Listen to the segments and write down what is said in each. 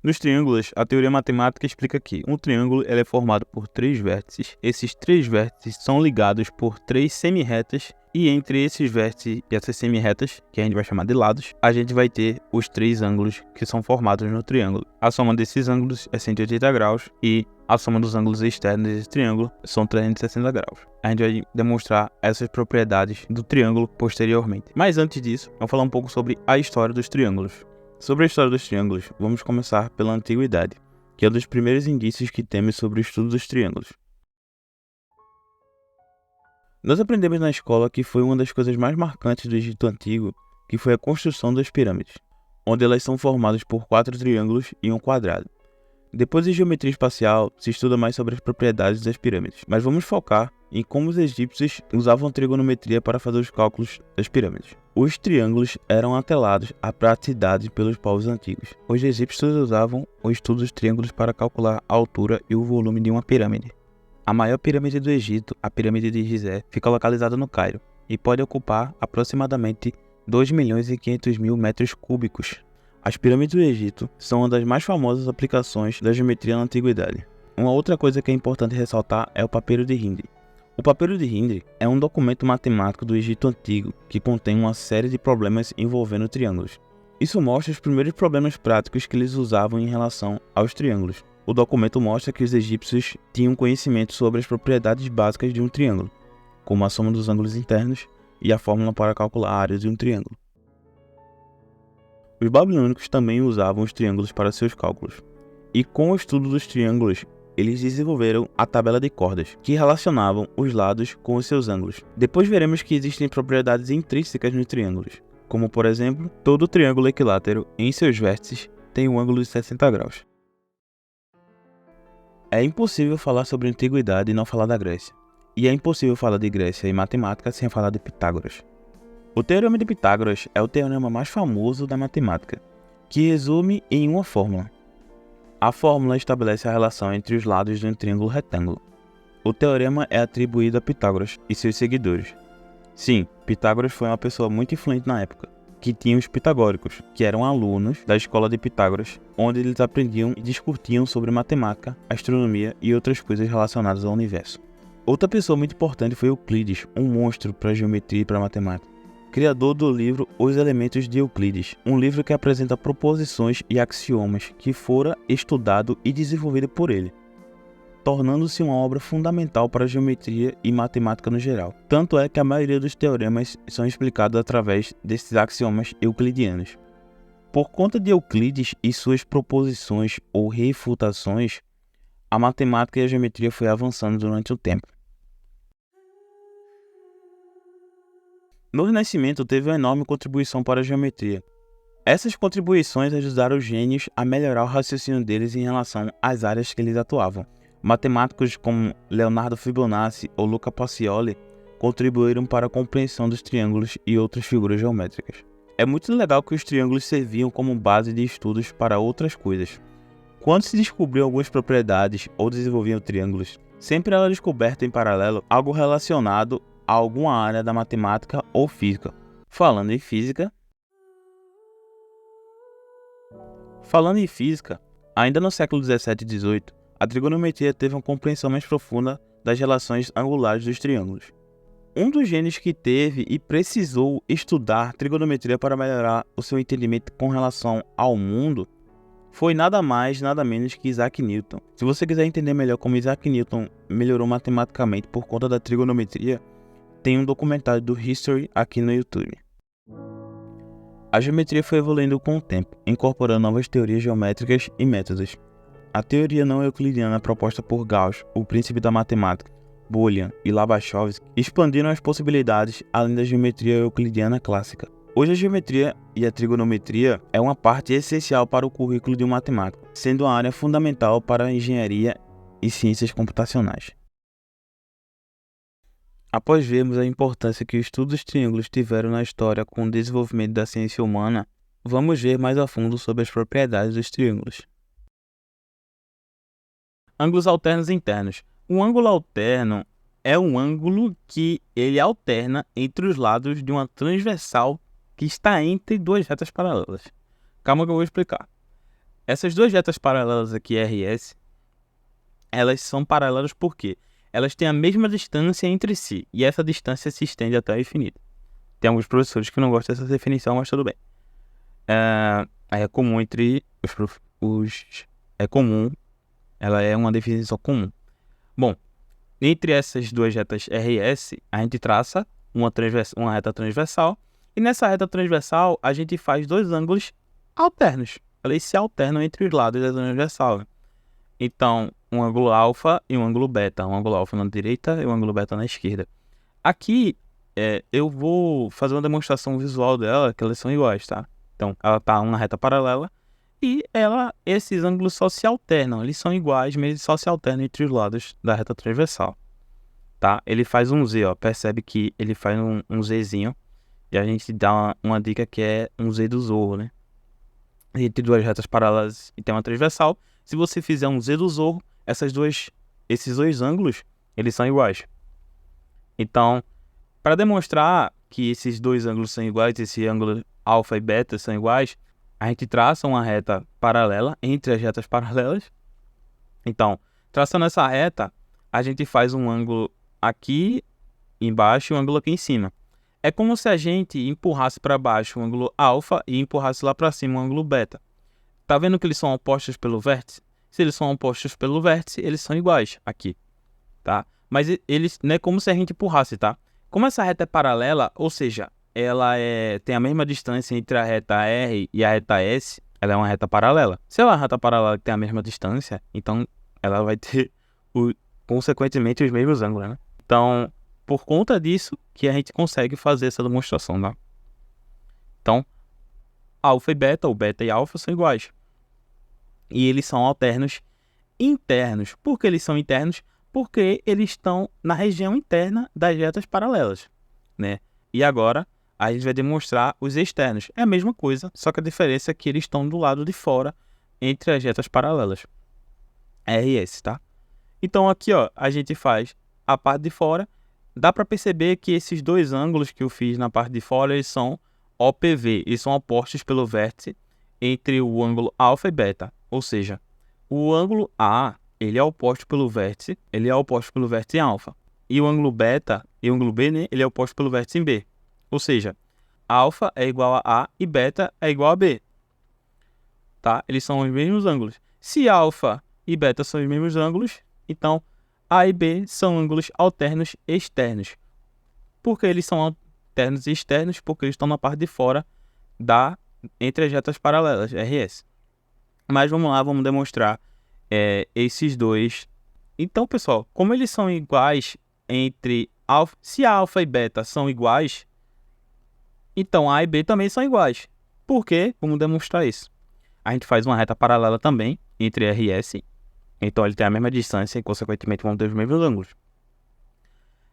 Nos triângulos, a teoria matemática explica que um triângulo ele é formado por três vértices. Esses três vértices são ligados por três semi-retas e entre esses vértices e essas semi-retas, que a gente vai chamar de lados, a gente vai ter os três ângulos que são formados no triângulo. A soma desses ângulos é 180 graus e a soma dos ângulos externos desse triângulo são 360 graus. A gente vai demonstrar essas propriedades do triângulo posteriormente. Mas antes disso, vamos falar um pouco sobre a história dos triângulos. Sobre a história dos triângulos, vamos começar pela antiguidade, que é um dos primeiros indícios que temos sobre o estudo dos triângulos. Nós aprendemos na escola que foi uma das coisas mais marcantes do Egito Antigo, que foi a construção das pirâmides, onde elas são formadas por 4 triângulos e um quadrado. Depois de geometria espacial, se estuda mais sobre as propriedades das pirâmides, mas vamos focar em como os egípcios usavam trigonometria para fazer os cálculos das pirâmides. Os triângulos eram atrelados à praticidade pelos povos antigos. Os egípcios usavam o estudo dos triângulos para calcular a altura e o volume de uma pirâmide. A maior pirâmide do Egito, a pirâmide de Gizé, fica localizada no Cairo e pode ocupar aproximadamente 2.500.000 metros cúbicos. As pirâmides do Egito são uma das mais famosas aplicações da geometria na antiguidade. Uma outra coisa que é importante ressaltar é o papiro de Hindri. O papiro de Hindri é um documento matemático do Egito Antigo que contém uma série de problemas envolvendo triângulos. Isso mostra os primeiros problemas práticos que eles usavam em relação aos triângulos. O documento mostra que os egípcios tinham conhecimento sobre as propriedades básicas de um triângulo, como a soma dos ângulos internos e a fórmula para calcular a área de um triângulo. Os babilônicos também usavam os triângulos para seus cálculos. E com o estudo dos triângulos, eles desenvolveram a tabela de cordas, que relacionavam os lados com os seus ângulos. Depois veremos que existem propriedades intrínsecas nos triângulos, como por exemplo, todo triângulo equilátero em seus vértices tem um ângulo de 60 graus. É impossível falar sobre a antiguidade e não falar da Grécia. E é impossível falar de Grécia e matemática sem falar de Pitágoras. O Teorema de Pitágoras é o teorema mais famoso da matemática, que resume em uma fórmula. A fórmula estabelece a relação entre os lados de um triângulo retângulo. O teorema é atribuído a Pitágoras e seus seguidores. Sim, Pitágoras foi uma pessoa muito influente na época, que tinha os pitagóricos, que eram alunos da escola de Pitágoras, onde eles aprendiam e discutiam sobre matemática, astronomia e outras coisas relacionadas ao universo. Outra pessoa muito importante foi Euclides, um monstro para geometria e para matemática, criador do livro Os Elementos de Euclides, um livro que apresenta proposições e axiomas que fora estudado e desenvolvido por ele, tornando-se uma obra fundamental para a geometria e matemática no geral. Tanto é que a maioria dos teoremas são explicados através desses axiomas euclidianos. Por conta de Euclides e suas proposições ou refutações, a matemática e a geometria foi avançando durante o tempo. No Renascimento teve uma enorme contribuição para a geometria. Essas contribuições ajudaram os gênios a melhorar o raciocínio deles em relação às áreas que eles atuavam. Matemáticos como Leonardo Fibonacci ou Luca Pacioli contribuíram para a compreensão dos triângulos e outras figuras geométricas. É muito legal que os triângulos serviam como base de estudos para outras coisas. Quando se descobriu algumas propriedades ou desenvolviam triângulos, sempre era descoberto em paralelo algo relacionado a alguma área da matemática ou física. Falando em física, ainda no século 17 e 18, a trigonometria teve uma compreensão mais profunda das relações angulares dos triângulos. Um dos gênios que teve e precisou estudar trigonometria para melhorar o seu entendimento com relação ao mundo foi nada mais, nada menos que Isaac Newton. Se você quiser entender melhor como Isaac Newton melhorou matematicamente por conta da trigonometria, tem um documentário do History aqui no YouTube. A geometria foi evoluindo com o tempo, incorporando novas teorias geométricas e métodos. A teoria não euclidiana proposta por Gauss, o príncipe da matemática, Boolean e Lobachevsky expandiram as possibilidades além da geometria euclidiana clássica. Hoje a geometria e a trigonometria é uma parte essencial para o currículo de um matemático, sendo uma área fundamental para a engenharia e ciências computacionais. Após vermos a importância que o estudo dos triângulos tiveram na história com o desenvolvimento da ciência humana, vamos ver mais a fundo sobre as propriedades dos triângulos. Ângulos alternos internos. Um ângulo alterno é um ângulo que ele alterna entre os lados de uma transversal que está entre duas retas paralelas. Calma que eu vou explicar. Essas duas retas paralelas aqui, R e S, elas são paralelas porque elas têm a mesma distância entre si, e essa distância se estende até o infinito. Tem alguns professores que não gostam dessa definição, mas tudo bem. É comum entre é comum, ela é uma definição comum. Bom, entre essas duas retas R e S, a gente traça uma reta transversal, e nessa reta transversal a gente faz dois ângulos alternos. Eles se alternam entre os lados da transversal. Então, um ângulo alfa e um ângulo beta. Um ângulo alfa na direita e um ângulo beta na esquerda. Aqui, eu vou fazer uma demonstração visual dela, que elas são iguais, tá? Então, ela está uma reta paralela e esses ângulos só se alternam. Eles são iguais, mas eles só se alternam entre os lados da reta transversal, tá? Ele faz um Z, ó. Percebe que ele faz um Zzinho. E a gente dá uma dica que é um Z do Zorro, né? Entre duas retas paralelas e tem uma transversal. Se você fizer um Z do Zorro, esses dois ângulos, eles são iguais. Então, para demonstrar que esses dois ângulos são iguais, esse ângulo alfa e beta são iguais, a gente traça uma reta paralela entre as retas paralelas. Então, traçando essa reta, a gente faz um ângulo aqui embaixo e um ângulo aqui em cima. É como se a gente empurrasse para baixo o ângulo alfa e empurrasse lá para cima o ângulo beta. Tá vendo que eles são opostos pelo vértice? Se eles são opostos pelo vértice, eles são iguais aqui, tá? Mas eles não é como se a gente empurrasse, tá? Como essa reta é paralela, ou seja, ela tem a mesma distância entre a reta R e a reta S, ela é uma reta paralela. Se ela é uma reta paralela que tem a mesma distância, então ela vai ter, consequentemente, os mesmos ângulos, né? Então, por conta disso que a gente consegue fazer essa demonstração, tá? Então, alfa e beta, ou beta e alfa, são iguais. E eles são alternos internos. Por que eles são internos? Porque eles estão na região interna das retas paralelas, né? E agora, a gente vai demonstrar os externos. É a mesma coisa, só que a diferença é que eles estão do lado de fora, entre as retas paralelas. R e S, tá? Então, aqui, ó, a gente faz a parte de fora. Dá para perceber que esses dois ângulos que eu fiz na parte de fora, eles são OPV, eles são opostos pelo vértice entre o ângulo alfa e beta. Ou seja, o ângulo A, ele é oposto pelo vértice, em alfa. E o ângulo beta, e o ângulo B, né, ele é oposto pelo vértice em B. Ou seja, alfa é igual a A e beta é igual a B. Tá? Eles são os mesmos ângulos. Se alfa e beta são os mesmos ângulos, então A e B são ângulos alternos externos. Por que eles são alternos externos? Porque eles estão na parte de fora entre as retas paralelas, RS. Mas vamos lá, vamos demonstrar esses dois. Então, pessoal, como eles são iguais entre alfa, se alfa e beta são iguais, então A e B também são iguais. Por quê? Vamos demonstrar isso. A gente faz uma reta paralela também entre R e S. Então, ele tem a mesma distância e, consequentemente, vão ter os mesmos ângulos.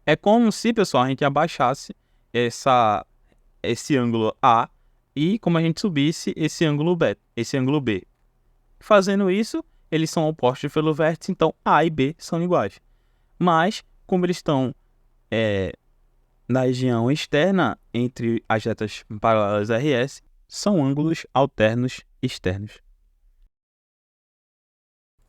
É como se, pessoal, a gente abaixasse esse ângulo A e como a gente subisse esse ângulo B. Fazendo isso, eles são opostos pelo vértice, então A e B são iguais. Mas, como eles estão na região externa entre as retas paralelas RS, são ângulos alternos externos.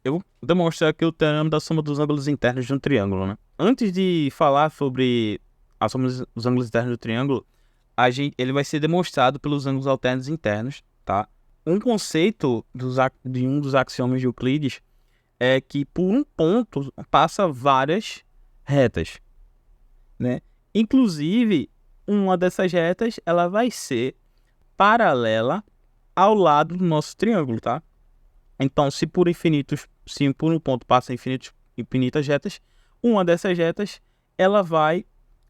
Eu vou demonstrar aqui o teorema da soma dos ângulos internos de um triângulo, né? Antes de falar sobre a soma dos ângulos internos do triângulo, ele vai ser demonstrado pelos ângulos alternos internos, tá? Um conceito de um dos axiomas de Euclides é que por um ponto passa várias retas, né? Inclusive, uma dessas retas ela vai ser paralela ao lado do nosso triângulo, tá? Então, se por um ponto passa infinitas retas, uma dessas retas ela vai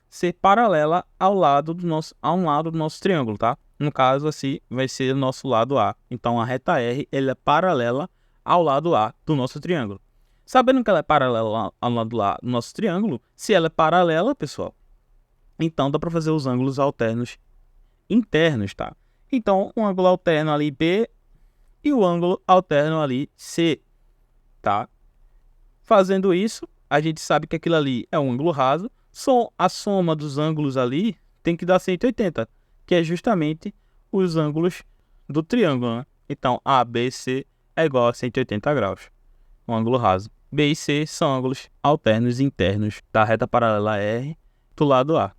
ser paralela ao lado do nosso triângulo, tá? No caso, assim, vai ser o nosso lado A. Então, a reta R ela é paralela ao lado A do nosso triângulo. Sabendo que ela é paralela ao lado A do nosso triângulo, se ela é paralela, pessoal, então dá para fazer os ângulos alternos internos, tá? Então, um ângulo alterno ali B e o ângulo alterno ali C, tá? Fazendo isso, a gente sabe que aquilo ali é um ângulo raso. A soma dos ângulos ali tem que dar 180, que é justamente os ângulos do triângulo, né? Então, ABC é igual a 180 graus, um ângulo raso. B e C são ângulos alternos internos da reta paralela R do lado A.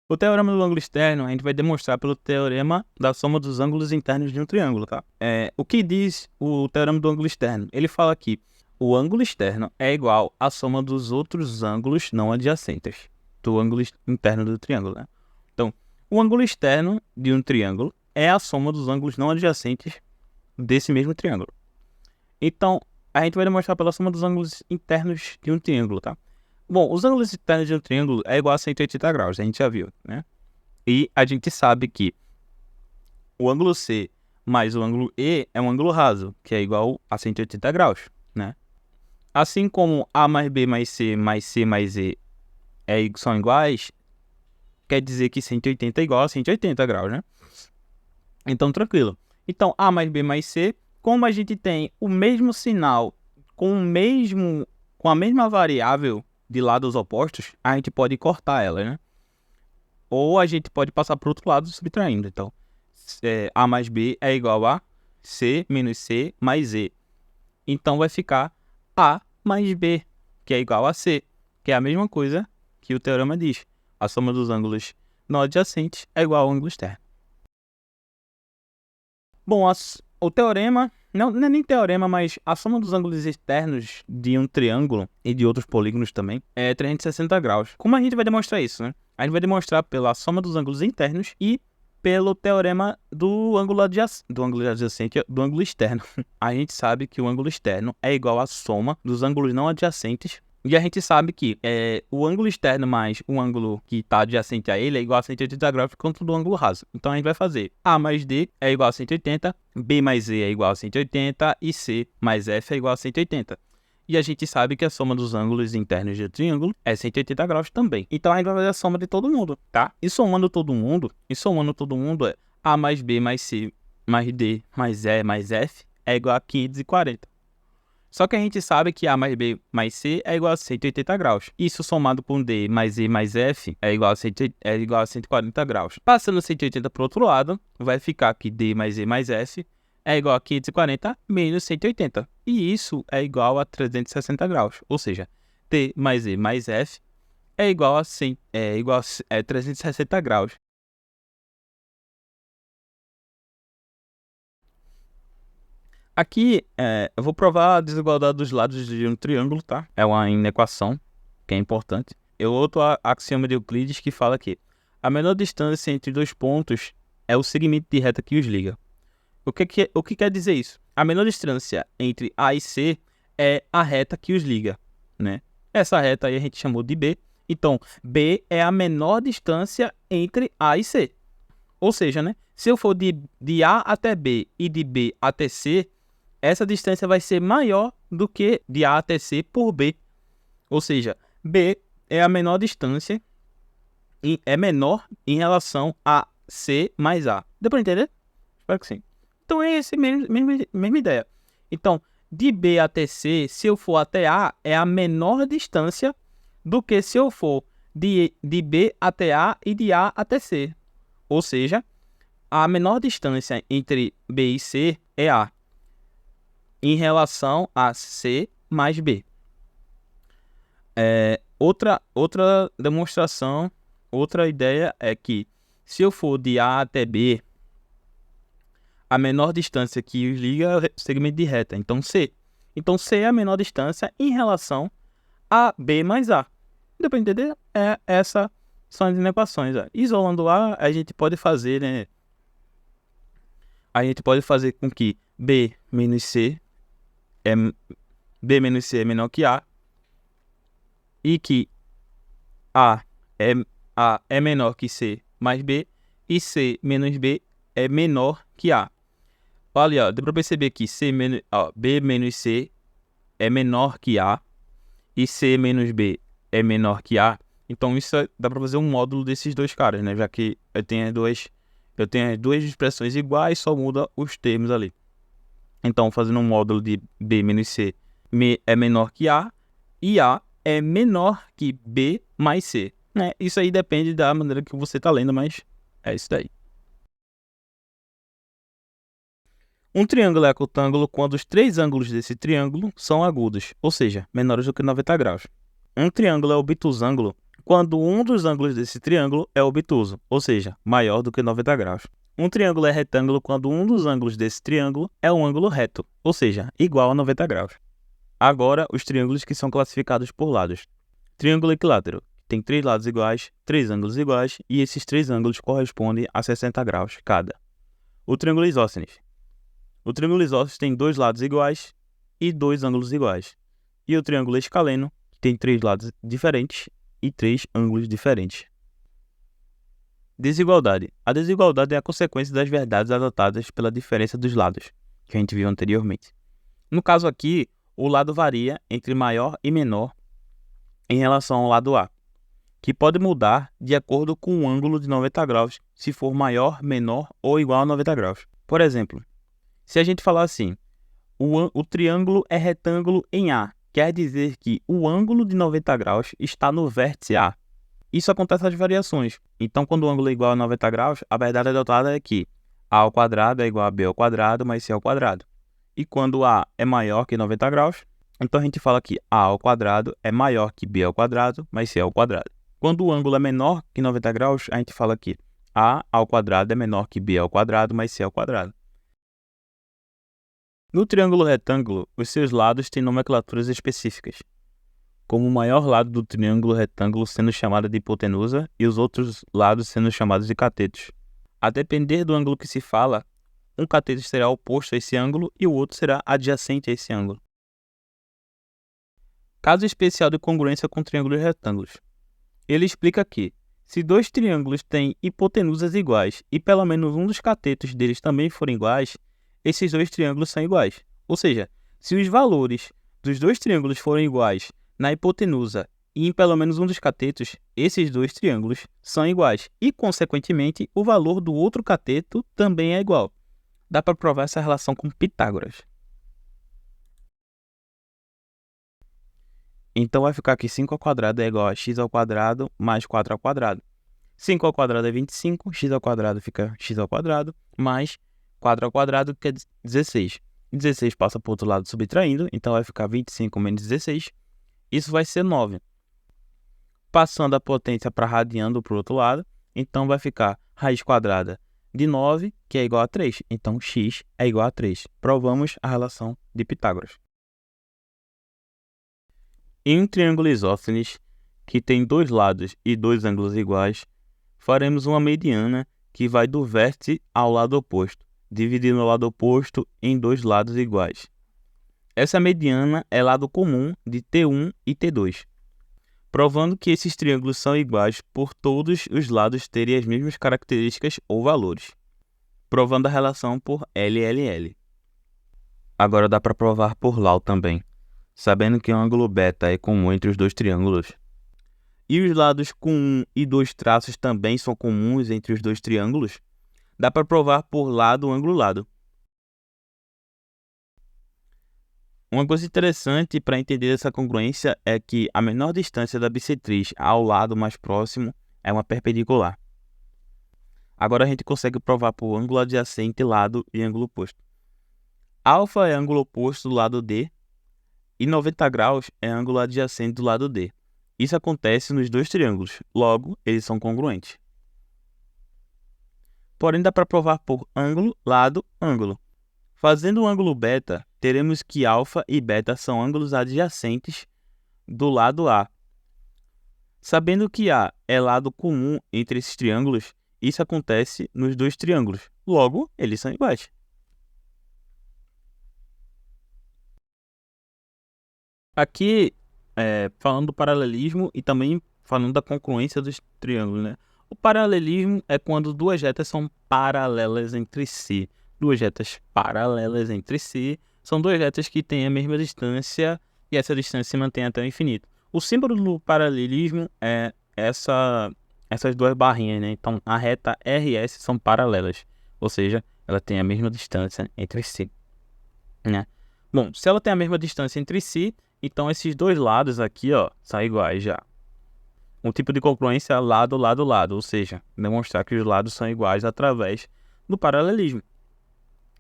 O teorema do ângulo externo a gente vai demonstrar pelo teorema da soma dos ângulos internos de um triângulo, tá? O que diz o teorema do ângulo externo? Ele fala que o ângulo externo é igual à soma dos outros ângulos não adjacentes do ângulo interno do triângulo, né? Então, o ângulo externo de um triângulo é a soma dos ângulos não adjacentes desse mesmo triângulo. Então, a gente vai demonstrar pela soma dos ângulos internos de um triângulo, tá? Bom, os ângulos internos de um triângulo é igual a 180 graus, a gente já viu, né? E a gente sabe que o ângulo C mais o ângulo E é um ângulo raso, que é igual a 180 graus, né? Assim como A mais B mais C mais E são iguais, quer dizer que 180 é igual a 180 graus, né? Então, tranquilo. Então, A mais B mais C, como a gente tem o mesmo sinal com a mesma variável de lados opostos, a gente pode cortar ela, né? Ou a gente pode passar para o outro lado subtraindo. Então, A mais B é igual a C menos C mais E. Então, vai ficar A mais B, que é igual a C, que é a mesma coisa que o teorema diz. A soma dos ângulos não adjacentes é igual ao ângulo externo. Bom, o teorema, não é nem teorema, mas a soma dos ângulos externos de um triângulo e de outros polígonos também é 360 graus. Como a gente vai demonstrar isso, né? A gente vai demonstrar pela soma dos ângulos internos e pelo teorema do ângulo adjacente, do ângulo externo. A gente sabe que o ângulo externo é igual à soma dos ângulos não adjacentes. E a gente sabe que o ângulo externo mais o ângulo que está adjacente a ele é igual a 180 graus quanto do ângulo raso. Então a gente vai fazer A mais D é igual a 180, B mais E é igual a 180 e C mais F é igual a 180. E a gente sabe que a soma dos ângulos internos de triângulo é 180 graus também. Então a gente vai fazer a soma de todo mundo, tá? E somando todo mundo é A mais B mais C mais D mais E mais F é igual a 540. Só que a gente sabe que A mais B mais C é igual a 180 graus. Isso somado com D mais E mais F é igual a 140 graus. Passando 180 para o outro lado, vai ficar que D mais E mais F é igual a 540 menos 180. E isso é igual a 360 graus. Ou seja, D mais E mais F é igual a 360 graus. Aqui, eu vou provar a desigualdade dos lados de um triângulo, tá? É uma inequação, que é importante. Eu outro axioma de Euclides que fala que a menor distância entre dois pontos é o segmento de reta que os liga. O que quer dizer isso? A menor distância entre A e C é a reta que os liga, né? Essa reta aí a gente chamou de B. Então, B é a menor distância entre A e C. Ou seja, né? Se eu for de A até B e de B até C, essa distância vai ser maior do que de A até C por B. Ou seja, B é a menor distância e é menor em relação a C mais A. Deu para entender? Espero que sim. Então é essa mesma ideia. Então, de B até C, se eu for até A, é a menor distância do que se eu for de B até A e de A até C. Ou seja, a menor distância entre B e C é A em relação a C mais B. Outra demonstração, outra ideia é que se eu for de A até B, a menor distância que os liga é o segmento de reta, então C. Então C é a menor distância em relação a B mais A. Deu para entender? Essas são as inequações. Isolando A, a gente pode fazer, né? A gente pode fazer com que B menos C é menor que A e que A é menor que C mais B e C menos B é menor que A. Olha, deu para perceber que B menos C é menor que A e C menos B é menor que A. Então isso dá para fazer um módulo desses dois caras, né? Já que eu tenho as duas expressões iguais, só muda os termos ali. Então, fazendo um módulo de B menos C é menor que A e A é menor que B mais C. Né? Isso aí depende da maneira que você está lendo, mas é isso daí. Um triângulo é acutângulo quando os três ângulos desse triângulo são agudos, ou seja, menores do que 90 graus. Um triângulo é obtusângulo quando um dos ângulos desse triângulo é obtuso, ou seja, maior do que 90 graus. Um triângulo é retângulo quando um dos ângulos desse triângulo é um ângulo reto, ou seja, igual a 90 graus. Agora, os triângulos que são classificados por lados. Triângulo equilátero tem três lados iguais, três ângulos iguais, e esses três ângulos correspondem a 60 graus cada. O triângulo isósceles. O triângulo isósceles tem dois lados iguais e dois ângulos iguais. E o triângulo escaleno tem três lados diferentes e três ângulos diferentes. Desigualdade. A desigualdade é a consequência das verdades adotadas pela diferença dos lados, que a gente viu anteriormente. No caso aqui, o lado varia entre maior e menor em relação ao lado A, que pode mudar de acordo com o ângulo de 90 graus, se for maior, menor ou igual a 90 graus. Por exemplo, se a gente falar assim, o triângulo é retângulo em A, quer dizer que o ângulo de 90 graus está no vértice A. Isso acontece nas variações. Então, quando o ângulo é igual a 90 graus, a verdade adotada é que A ao quadrado é igual a B ao quadrado mais C ao quadrado. E quando A é maior que 90 graus, então a gente fala que A ao quadrado é maior que B ao quadrado mais C ao quadrado. Quando o ângulo é menor que 90 graus, a gente fala que A ao quadrado é menor que B ao quadrado mais C ao quadrado. No triângulo retângulo, os seus lados têm nomenclaturas específicas, como o maior lado do triângulo retângulo sendo chamado de hipotenusa e os outros lados sendo chamados de catetos. A depender do ângulo que se fala, um cateto será oposto a esse ângulo e o outro será adjacente a esse ângulo. Caso especial de congruência com triângulos retângulos. Ele explica que, se dois triângulos têm hipotenusas iguais e pelo menos um dos catetos deles também forem iguais, esses dois triângulos são iguais. Ou seja, se os valores dos dois triângulos forem iguais na hipotenusa e em pelo menos um dos catetos, esses dois triângulos são iguais e, consequentemente, o valor do outro cateto também é igual. Dá para provar essa relação com Pitágoras. Então vai ficar que 5 ao quadrado é igual a x ao quadrado mais 4 ao quadrado. 5 ao quadrado é 25, x ao quadrado fica x ao quadrado, mais 4 ao quadrado que é 16. 16 passa para o outro lado subtraindo, então vai ficar 25 menos 16. Isso vai ser 9. Passando a potência para radiando para o outro lado, então vai ficar raiz quadrada de 9, que é igual a 3. Então, x é igual a 3. Provamos a relação de Pitágoras. Em um triângulo isósceles, que tem dois lados e dois ângulos iguais, faremos uma mediana que vai do vértice ao lado oposto, dividindo o lado oposto em dois lados iguais. Essa mediana é lado comum de T1 e T2, provando que esses triângulos são iguais por todos os lados terem as mesmas características ou valores, provando a relação por LLL. Agora dá para provar por Lau também, sabendo que o ângulo beta é comum entre os dois triângulos. E os lados com 1 e 2 traços também são comuns entre os dois triângulos, dá para provar por lado ângulo lado. Uma coisa interessante para entender essa congruência é que a menor distância da bissetriz ao lado mais próximo é uma perpendicular. Agora a gente consegue provar por ângulo adjacente, lado e ângulo oposto. Alfa é ângulo oposto do lado D e 90 graus é ângulo adjacente do lado D. Isso acontece nos dois triângulos, logo eles são congruentes. Porém dá para provar por ângulo, lado, ângulo. Fazendo o ângulo beta, teremos que alfa e beta são ângulos adjacentes do lado A. Sabendo que A é lado comum entre esses triângulos, isso acontece nos dois triângulos. Logo, eles são iguais. Aqui, falando do paralelismo e também falando da congruência dos triângulos, né? O paralelismo é quando duas retas são paralelas entre si. Duas retas paralelas entre si são duas retas que têm a mesma distância e essa distância se mantém até o infinito. O símbolo do paralelismo é essas duas barrinhas, né? Então, a reta RS são paralelas, ou seja, ela tem a mesma distância entre si, né? Bom, se ela tem a mesma distância entre si, então esses dois lados aqui, ó, são iguais já. Um tipo de congruência é lado, lado, lado, ou seja, demonstrar que os lados são iguais através do paralelismo.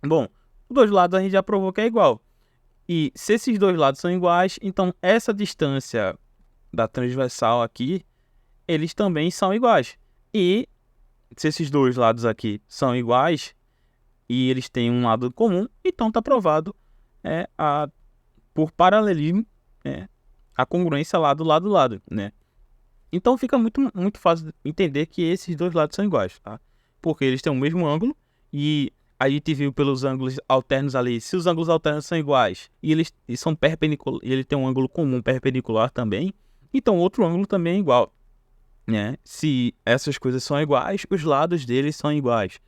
Bom, Os dois lados a gente já provou que é igual. E se esses dois lados são iguais, então essa distância da transversal aqui, eles também são iguais. E se esses dois lados aqui são iguais e eles têm um lado comum, então está provado por paralelismo, a congruência lá do lado, né? Então fica muito fácil entender que esses dois lados são iguais, tá? Porque eles têm o mesmo ângulo e a gente viu pelos ângulos alternos ali, se os ângulos alternos são iguais e eles são perpendiculares, e ele tem um ângulo comum perpendicular também, então outro ângulo também é igual, né? Se essas coisas são iguais, os lados deles são iguais.